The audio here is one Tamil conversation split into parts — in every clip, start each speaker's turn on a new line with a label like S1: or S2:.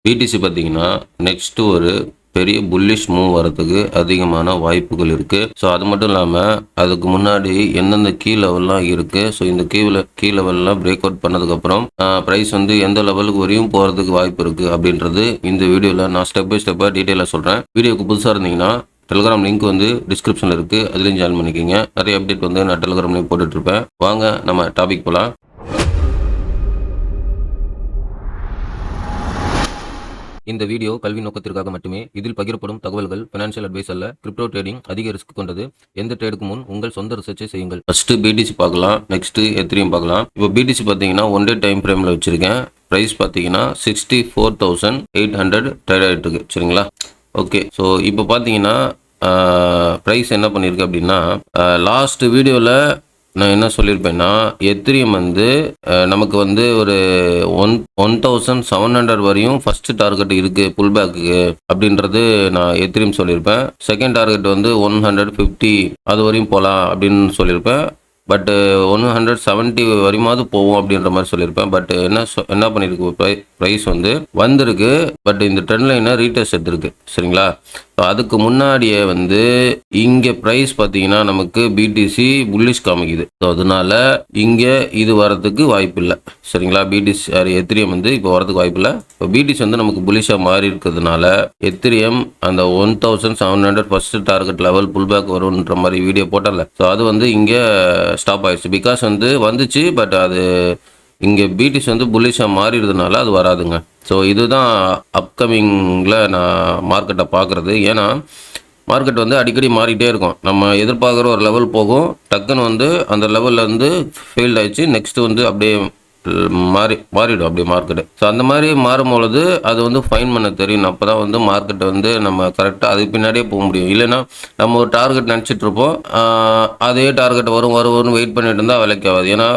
S1: பிடிசி பார்த்தீங்கன்னா நெக்ஸ்ட் ஒரு பெரிய புல்லிஷ் மூவ் வரதுக்கு அதிகமான வாய்ப்புகள் இருக்குது. ஸோ அது மட்டும் இல்லாமல் அதுக்கு முன்னாடி எந்தெந்த கீ லெவல்லாம் இருக்குது. ஸோ இந்த கீ லெவல்லாம் பிரேக் அவுட் பண்ணதுக்கப்புறம் ப்ரைஸ் வந்து எந்த லெவலுக்கு வரையும் போகிறதுக்கு வாய்ப்பு இருக்குது அப்படின்றது இந்த வீடியோவில் நான் ஸ்டெப் பை ஸ்டெப்பாக டீட்டெயிலாக சொல்கிறேன். வீடியோக்கு புதுசாக இருந்தீங்கன்னா டெலிகிராம் லிங்க் வந்து டிஸ்கிரிப்ஷனில் இருக்குது, அதுலேயும் ஜாயின் பண்ணிக்கோங்க. நிறைய அப்டேட் வந்து நான் டெலிகிராம்லேயும் போட்டுட்ருப்பேன். வாங்க நம்ம டாபிக் போகலாம். இந்த வீடியோ கல்வி நோக்கத்திற்காக மட்டுமே. இதில் பகிரப்படும் தகவல்கள் ஃபினான்ஷியல் அட்வைஸ் அல்ல. கிரிப்டோ ட்ரேடிங் அதிக ரிஸ்க் கொண்டது. எந்த ட்ரேடுக்கு முன் உங்கள் சொந்த ரிசர்ச்சை செய்யுங்கள். ஃபர்ஸ்ட் பிடிசி பார்க்கலாம், நெக்ஸ்ட் எத்திரியம் பார்க்கலாம். இப்போ பிடிசி பார்த்தீங்கன்னா ஒன் டே டைம் ஃப்ரேமில் வச்சிருக்கேன். ப்ரைஸ் பார்த்தீங்கன்னா 64,800 ட்ரேட் ஆகிட்டு இருக்கு. சரிங்களா? ஓகே. ஸோ இப்போ பார்த்தீங்கன்னா ப்ரைஸ் என்ன பண்ணியிருக்கு அப்படின்னா, லாஸ்ட் வீடியோவில் நான் என்ன சொல்லியிருப்பேன்னா, எத்திரியம் வந்து நமக்கு வந்து ஒரு 1,700 வரையும் ஃபர்ஸ்ட் டார்கெட் இருக்குது புல் பேக்கு அப்படின்றது நான் எத்திரியம் சொல்லியிருப்பேன். செகண்ட் டார்கெட் வந்து 150 அது வரையும் போகலாம் அப்படின்னு சொல்லியிருப்பேன். பட்டு 170 வரையுமாவது போவோம் அப்படின்ற மாதிரி சொல்லியிருப்பேன். பட் என்ன பண்ணியிருக்கு, ப்ரைஸ் வந்து வந்திருக்கு. பட் இந்த ட்ரெண்ட் லைனை ரீடெஸ்ட் எடுத்திருக்கு. சரிங்களா? அதுக்கு முன்னாடியே வந்து இங்கே ப்ரைஸ் பார்த்தீங்கன்னா நமக்கு பிடிசி புல்லிஷ் காமிக்குது. ஸோ அதனால இங்கே இது வரதுக்கு வாய்ப்பு இல்லை. சரிங்களா? பிடிசி எத்திரியம் வந்து இப்போ வரதுக்கு வாய்ப்பு இல்லை. இப்போ பிடிசி வந்து நமக்கு புல்லிஷாக மாறி இருக்கிறதுனால எத்திரியம் அந்த 1,700 first target level pull back வரும்ன்ற மாதிரி வீடியோ போட்டல. ஸோ அது வந்து இங்கே ஸ்டாப் ஆயிடுச்சு. பிகாஸ் வந்து வந்துச்சு, பட் அது இங்கே பிடிசி வந்து புல்லிஷாக மாறிடுறதுனால அது வராதுங்க. ஸோ இதுதான் அப்கமிங்கில் நான் மார்க்கெட்டை பார்க்குறது. ஏன்னா மார்க்கெட் வந்து அடிக்கடி மாறிட்டே இருக்கும். நம்ம எதிர்பார்க்குற ஒரு லெவல் போகும், டக்குன்னு வந்து அந்த லெவலில் வந்து ஃபெயில்ட் ஆயிடுச்சு, நெக்ஸ்ட்டு வந்து அப்படியே மாறிடும் அப்படியே மார்க்கெட்டு. ஸோ அந்த மாதிரி மாறும்பொழுது அது வந்து ஃபைன் பண்ண தெரியும். அப்போ தான் வந்து மார்க்கெட்டை வந்து நம்ம கரெக்டாக அதுக்கு பின்னாடியே போக முடியும். இல்லைன்னா நம்ம ஒரு டார்கெட் நினச்சிட்டு இருப்போம், அதே டார்கெட் வரும்னு வெயிட் பண்ணிட்டு இருந்தால் வேலைக்கு ஆகாது. ஏன்னா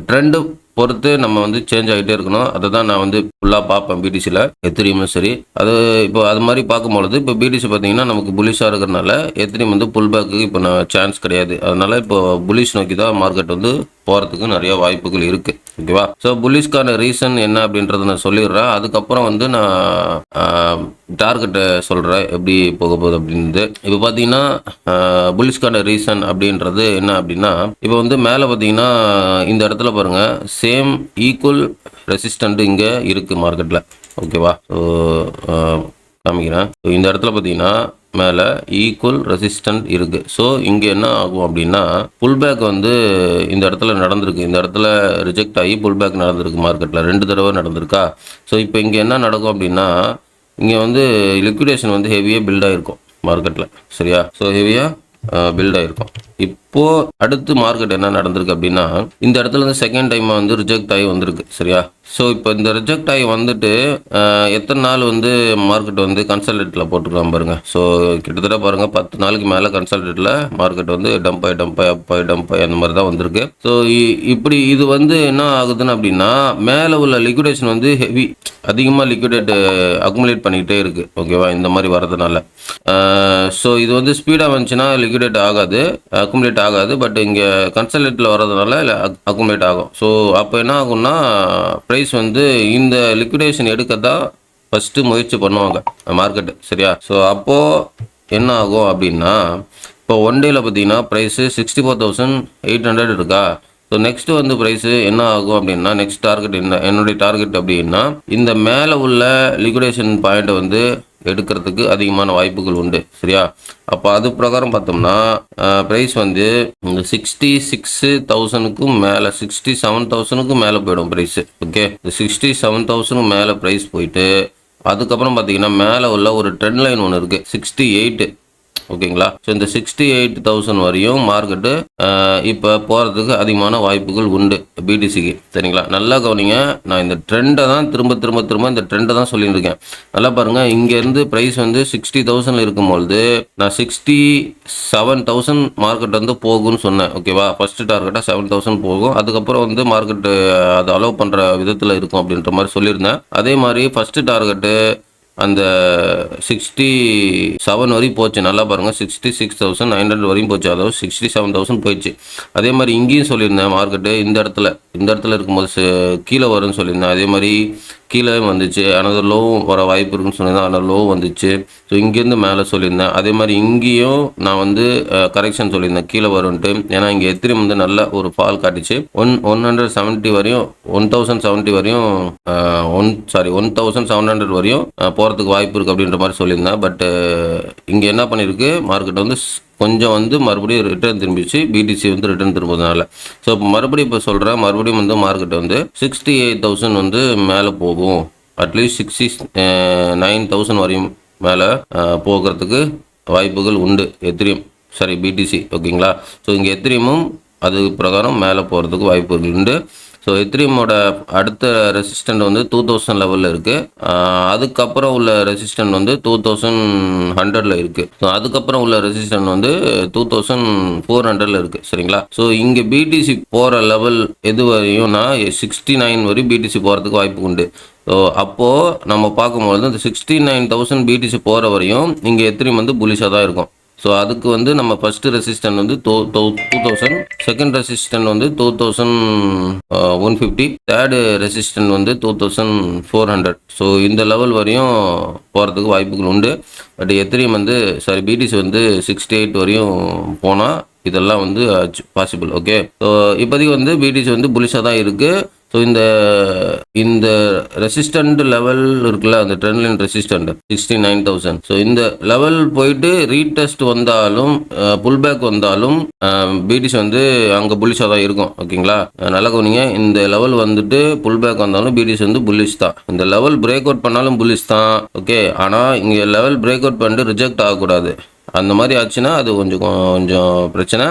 S1: ட்ரெண்டு பொறுத்து நம்ம வந்து சேஞ்ச் ஆகிட்டே இருக்கணும். அதை தான் நான் வந்து ஃபுல்லாக பார்ப்பேன் பிடிசியில், எத்திரியும் சரி. அது இப்போ அது மாதிரி பார்க்கும்பொழுது இப்போ பிடிசி பார்த்தீங்கன்னா நமக்கு புலிஷாக இருக்கிறனால எத்திரியம் வந்து புல் பேக்கு இப்போ நான் சான்ஸ் கிடையாது. அதனால இப்போ புலிஷ் நோக்கி தான் மார்க்கெட் வந்து போகிறதுக்கு நிறைய வாய்ப்புகள் இருக்குது. ஓகேவா? ஸோ புல்லிஷ்கான ரீசன் என்ன அப்படின்றத நான் சொல்லிடுறேன். அதுக்கப்புறம் வந்து நான் டார்கெட்டை சொல்கிறேன் எப்படி போக போகுது அப்படின்றது. இப்போ பார்த்தீங்கன்னா புல்லிஷ்கான ரீசன் அப்படின்றது என்ன அப்படின்னா, இப்போ வந்து மேலே பார்த்தீங்கன்னா இந்த இடத்துல பாருங்கள், சேம் ஈக்குவல் ரெசிஸ்டண்ட் இங்கே இருக்குது மார்க்கெட்டில். ஓகேவா? ஸோ காமிக்கிறேன். ஸோ இந்த இடத்துல பார்த்தீங்கன்னா மேலே ஈக்குவல் ரெசிஸ்டன்ட் இருக்குது. ஸோ இங்கே என்ன ஆகும் அப்படின்னா, புல் பேக் வந்து இந்த இடத்துல நடந்திருக்கு. இந்த இடத்துல ரிஜெக்ட் ஆகி புல் பேக் நடந்திருக்கு மார்க்கெட்டில் 2 தடவை நடந்திருக்கா. ஸோ இப்போ இங்கே என்ன நடக்கும் அப்படின்னா, இங்கே வந்து லிக்விடேஷன் வந்து ஹெவியாக பில்ட் ஆகிருக்கும் மார்க்கெட்டில். சரியா? ஸோ ஹெவியாக பில்ட் ஆகிருக்கும். இப்போது அடுத்து மார்க்கெட் என்ன நடந்திருக்கு அப்படின்னா, இந்த இடத்துல இருந்து செகண்ட் டைம் வந்து ரிஜெக்ட் ஆகி வந்திருக்கு. சரியா? ஸோ இப்போ இந்த ரிஜெக்ட் ஆகி வந்துட்டு எத்தனை நாள் வந்து மார்க்கெட் வந்து கன்சல்டேட்டில் போட்டுருக்கான் பாருங்கள். ஸோ கிட்டத்தட்ட பாருங்கள் 10 நாளுக்கு மேலே கன்சல்டேட்டில் மார்க்கெட் வந்து டம்ப் ஆகி அந்த மாதிரி தான் வந்திருக்கு. ஸோ இப்படி இது வந்து என்ன ஆகுதுன்னு அப்படின்னா, மேலே உள்ள லிக்விடேஷன் வந்து ஹெவி அதிகமாக லிக்விடேட் அக்குமுலேட் பண்ணிக்கிட்டே இருக்குது. ஓகேவா? இந்த மாதிரி வரதுனால ஸோ இது வந்து ஸ்பீடாக வந்துச்சுன்னா லிக்விடேட் ஆகாது, அக்குமுலேட் ஆகாது. பட் இங்கே கன்சல்டேட்டில் வர்றதுனால அக்குமுலேட் ஆகும். ஸோ அப்போ என்ன ஆகும்னா, ப்ரைஸ் வந்து இந்த லிக்விடேஷன் எடுக்க தான் ஃபஸ்ட்டு முயற்சி பண்ணுவாங்க மார்க்கெட்டு. சரியா? ஸோ அப்போது என்ன ஆகும் அப்படின்னா, இப்போ ஒன் டேயில் பார்த்தீங்கன்னா ப்ரைஸு 64,800 இருக்கா. ஸோ நெக்ஸ்ட்டு வந்து ப்ரைஸு என்ன ஆகும் அப்படின்னா, நெக்ஸ்ட் டார்கெட் என்னுடைய டார்கெட் அப்படின்னா, இந்த மேலே உள்ள லிக்விடேஷன் பாயிண்ட்டை வந்து எடுக்கிறதுக்கு அதிகமான வாய்ப்புகள் உண்டு. சரியா? அப்போ அது பிரகாரம் பார்த்தோம்னா ப்ரைஸ் வந்து இந்த 66,000க்கும் மேலே 67,000க்கும் மேலே போயிடும் ப்ரைஸு. ஓகே? இந்த 67,000 மேலே ப்ரைஸ் போயிட்டு அதுக்கப்புறம் பார்த்தீங்கன்னா மேலே உள்ள ஒரு ட்ரெண்ட் லைன் ஒன்று இருக்குது 68. ஓகேங்களா? ஸோ இந்த 68,000 வரையும் மார்க்கெட்டு இப்போ போகிறதுக்கு அதிகமான வாய்ப்புகள் உண்டு பிடிசிக்கு. சரிங்களா? நல்லா கவனிங்க. நான் இந்த ட்ரெண்டை தான் திரும்ப இந்த ட்ரெண்டை தான் சொல்லியிருக்கேன். நல்லா பாருங்கள், இங்கேருந்து ப்ரைஸ் வந்து 60,000 இருக்கும்பொழுது நான் 67,000 மார்க்கெட் வந்து போகும்னு சொன்னேன். ஓகேவா? ஃபஸ்ட்டு டார்கெட்டாக 7,000 போகும். அதுக்கப்புறம் வந்து மார்க்கெட்டு அதை அலோவ் பண்ணுற விதத்தில் இருக்கும் அப்படின்ற மாதிரி சொல்லியிருந்தேன். அதே மாதிரி ஃபஸ்ட்டு டார்கெட்டு அந்த 67 வரையும் போச்சு. நல்லா பாருங்கள், 66,900 வரையும் போச்சு. அதாவது 67,000 போயிடுச்சு. அதே மாதிரி இங்கேயும் சொல்லியிருந்தேன் மார்க்கெட்டு இந்த இடத்துல இருக்கும்போது கீழே வரும்னு சொல்லியிருந்தேன். அதே மாதிரி கீழே வந்துச்சு. அனதர் லோவும் வர வாய்ப்பு இருக்குன்னு சொன்னேன். ஆனால் லோ வந்துச்சு. ஸோ இங்கேருந்து மேலே சொல்லியிருந்தேன். அதே மாதிரி இங்கேயும் நான் வந்து கரெக்ஷன் சொல்லியிருந்தேன் கீழே வரும்ன்ட்டு. ஏன்னா இங்கே எத்திரியம் வந்து நல்ல ஒரு ஃபால் காட்டிச்சு. 170 வரையும் 1070 வரையும் 1700 வரையும் போகிறதுக்கு வாய்ப்பு இருக்குது அப்படின்ற மாதிரி சொல்லியிருந்தேன். பட் இங்கே என்ன பண்ணியிருக்கு மார்க்கெட் வந்து கொஞ்சம் வந்து மறுபடியும் ரிட்டர்ன் திரும்பிச்சு. பிடிசி வந்து ரிட்டர்ன் திரும்புறதுனால. ஸோ மறுபடியும் இப்போ சொல்கிறேன், மறுபடியும் வந்து மார்க்கெட் வந்து 68,000 வந்து மேலே போகும். அட்லீஸ்ட் 69,000 வரையும் மேலே போகிறதுக்கு வாய்ப்புகள் உண்டு. எத்திரியம் பிடிசி ஓகேங்களா. ஸோ இங்கே எத்திரியமும் அது பிரகாரம் மேலே போகிறதுக்கு வாய்ப்புகள் உண்டு. ஸோ எத்திரியமோட அடுத்த ரெசிஸ்டன்ட் வந்து 2000 லெவலில் இருக்குது. அதுக்கப்புறம் உள்ள ரெசிஸ்டன்ட் வந்து 2100 இருக்குது. ஸோ அதுக்கப்புறம் உள்ள ரெசிஸ்டன்ட் வந்து 2400 இருக்குது. சரிங்களா. ஸோ இங்கே பிடிசி போகிற லெவல் எது வரையும்னா 69 வரையும் பிடிசி போகிறதுக்கு வாய்ப்பு உண்டு. ஸோ அப்போது நம்ம பார்க்கும்போது இந்த 69,000 பிடிசி போகிற வரையும் இங்கே எத்திரியம் வந்து புலிஷாக தான் இருக்கும். ஸோ அதுக்கு வந்து நம்ம ஃபஸ்ட்டு ரெசிஸ்டன்ட் வந்து 2000, செகண்ட் ரெசிஸ்டன்ட் வந்து 2150, தேர்டு ரெசிஸ்டன்ட் வந்து 2400. ஸோ இந்த லெவல் வரையும் போகிறதுக்கு வாய்ப்புகள் உண்டு. பட் எத்திரியம் வந்து பிடிசி வந்து 68 வரையும் போனால் இதெல்லாம் வந்து பாசிபிள். ஓகே. ஸோ இப்போதைக்கு வந்து பிடிசி வந்து புலிஷாக தான் இருக்குது. ஸோ இந்த ரெசிஸ்டன்ட் லெவல் இருக்குல்ல, அந்த ட்ரெண்ட் லைன் ரெசிஸ்டன்ட் 69,000. ஸோ இந்த லெவல் போயிட்டு ரீடெஸ்ட் வந்தாலும் புல் பேக் வந்தாலும் பிடிசி வந்து அங்கே புல்லிஷாக தான் இருக்கும். ஓகேங்களா. நல்லா கவனிங்க. இந்த லெவல் வந்துட்டு புல் பேக் வந்தாலும் பிடிசி வந்து புல்லிஷ் தான். இந்த லெவல் பிரேக் அவுட் பண்ணாலும் புல்லிஷ் தான். ஓகே. ஆனால் இங்கே லெவல் பிரேக் அவுட் பண்ணிட்டு ரிஜெக்ட் ஆகக்கூடாது. அந்த மாதிரி ஆச்சுன்னா அது கொஞ்சம் பிரச்சனை.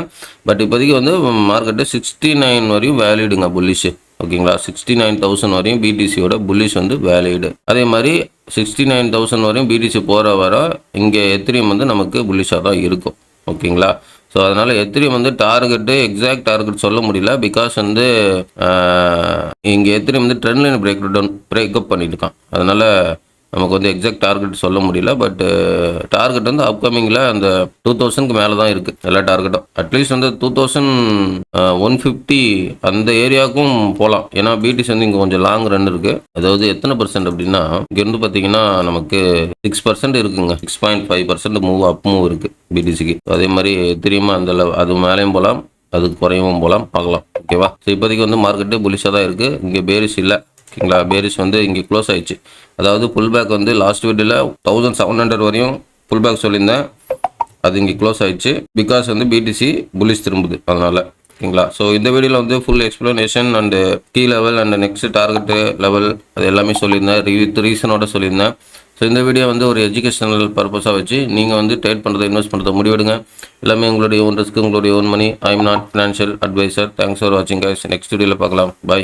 S1: பட் இப்போதைக்கு வந்து மார்க்கெட்டு 69 வரையும் வேலிடுங்க புல்லிஷ். ஓகேங்களா. 69,000 வரையும் பிடிசியோட புல்லிஷ் வந்து வேலிடு. அதே மாதிரி 69,000 வரையும் பிடிசி போகிற வர இங்கே எத்திரியம் வந்து நமக்கு புல்லிஷாக தான் இருக்கும். ஓகேங்களா. ஸோ அதனால் எத்திரியம் வந்து எக்ஸாக்ட் டார்கெட் சொல்ல முடியல. பிகாஸ் வந்து இங்கே எத்திரியம் வந்து ட்ரெண்ட் லைன் பிரேக்கப் பண்ணிட்டு இருக்கான். அதனால் நமக்கு வந்து எக்ஸாக்ட் டார்கெட் சொல்ல முடியல. பட் டார்கெட் வந்து அப்கமிங்கில் அந்த 2000க்கு மேலே தான் இருக்குது எல்லா டார்கெட்டும். அட்லீஸ்ட் வந்து 2150 அந்த ஏரியாவுக்கும் போகலாம். ஏன்னா பிடிசி வந்து இங்கே கொஞ்சம் லாங் ரன் இருக்குது. அதாவது எத்தனை % அப்படின்னா இங்கேருந்து பார்த்தீங்கன்னா நமக்கு 6% இருக்குங்க. 6.5% மூவ் இருக்குது பிடிசிக்கு. அதே மாதிரி திரும்ப அது மேலேயும் போகலாம், அது குறையவும் போகலாம், பார்க்கலாம். ஓகேவா. ஸோ இப்போதைக்கு வந்து மார்க்கெட்டு புலிஷாக தான் இருக்குது. இங்கே பேரிஷ் இல்லை. ஓகேங்களா. பேரிஷ் வந்து இங்கே க்ளோஸ் ஆயிடுச்சு. அதாவது புல் பேக் வந்து லாஸ்ட் வீடியோவில் 1700 வரையும் புல் பேக் சொல்லியிருந்தேன். அது இங்கே க்ளோஸ் ஆயிடுச்சு. பிகாஸ் வந்து பிடிசி புல்லிஷ் திரும்புது அதனால். ஓகேங்களா. ஸோ இந்த வீடியோவில் வந்து full explanation and key level and next target level அது எல்லாமே சொல்லியிருந்தேன். ரீசனோட சொல்லியிருந்தேன். ஸோ இந்த வீடியோ வந்து ஒரு எஜுகேஷனல் பர்பஸாக வச்சு நீங்கள் வந்து ட்ரேட் பண்ணுறதை இன்வெஸ்ட் பண்ணுறதை முடிவெடுங்க. எல்லாமே உங்களுடைய ஓன் ரிஸ்க், உங்களுடைய own money. I am not financial adviser. Thanks for வாட்சிங் கைஸ். நெக்ஸ்ட் வீடியோவில் பார்க்கலாம். பாய்.